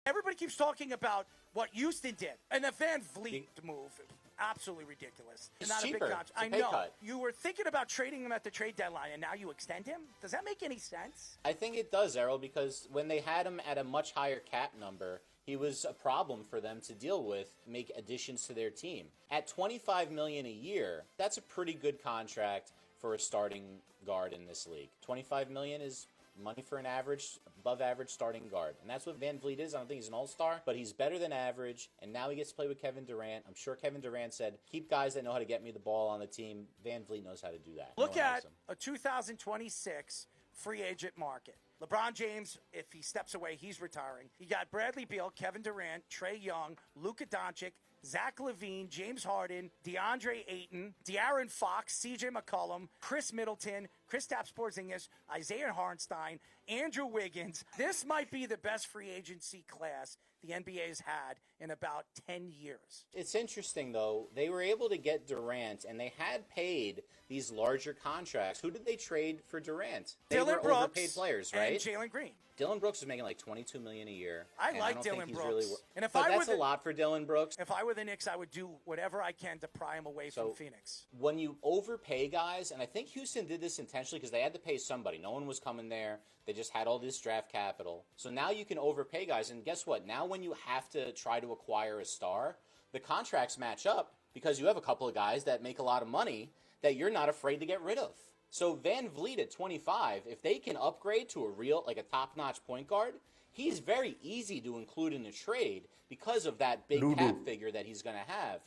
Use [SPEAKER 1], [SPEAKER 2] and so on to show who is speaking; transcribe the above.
[SPEAKER 1] Everybody keeps talking about what Houston did, and the Van Vleet move, absolutely ridiculous.
[SPEAKER 2] It's
[SPEAKER 1] not
[SPEAKER 2] cheaper.
[SPEAKER 1] A big contract.
[SPEAKER 2] It's a
[SPEAKER 1] I
[SPEAKER 2] pay
[SPEAKER 1] know.
[SPEAKER 2] cut.
[SPEAKER 1] You were thinking about trading him at the trade deadline, and now you extend him? Does that make any sense?
[SPEAKER 2] I think it does, Errol, because when they had him at a much higher cap number, he was a problem for them to deal with, make additions to their team. At $25 million a year, that's a pretty good contract for a starting guard in this league. $25 million is money for an average, above average starting guard. And that's what Van Vleet is. I don't think he's an all-star, but he's better than average. And now he gets to play with Kevin Durant. I'm sure Kevin Durant said, keep guys that know how to get me the ball on the team. Van Vleet knows how to do that.
[SPEAKER 1] Look at a 2026 free agent market. LeBron James, if he steps away, he's retiring. You got Bradley Beal, Kevin Durant, Trae Young, Luka Doncic, Zach LaVine, James Harden, DeAndre Ayton, De'Aaron Fox, CJ McCollum, Chris Middleton, Kristaps Porzingis, Isaiah Hartenstein, Andrew Wiggins. This might be the best free agency class the NBA has had in about 10 years.
[SPEAKER 2] It's interesting, though. They were able to get Durant, and they had paid these larger contracts. Who did they trade for Durant? They
[SPEAKER 1] Dillon
[SPEAKER 2] were
[SPEAKER 1] Brooks
[SPEAKER 2] overpaid players, right?
[SPEAKER 1] and Jalen Green.
[SPEAKER 2] Dillon Brooks is making like $22 million a year.
[SPEAKER 1] I like Dillon Brooks.
[SPEAKER 2] Really,
[SPEAKER 1] and if
[SPEAKER 2] but
[SPEAKER 1] I
[SPEAKER 2] that's
[SPEAKER 1] were
[SPEAKER 2] a lot for Dillon Brooks.
[SPEAKER 1] If I were the Knicks, I would do whatever I can to pry him away from Phoenix.
[SPEAKER 2] When you overpay guys, and I think Houston did this intentionally because they had to pay somebody. No one was coming there. They just had all this draft capital. So now you can overpay guys. And guess what? Now when you have to try to acquire a star, the contracts match up because you have a couple of guys that make a lot of money that you're not afraid to get rid of. So Van Vleet at 25, if they can upgrade to a real, like a top-notch point guard, he's very easy to include in the trade because of that big cap figure that he's going to have.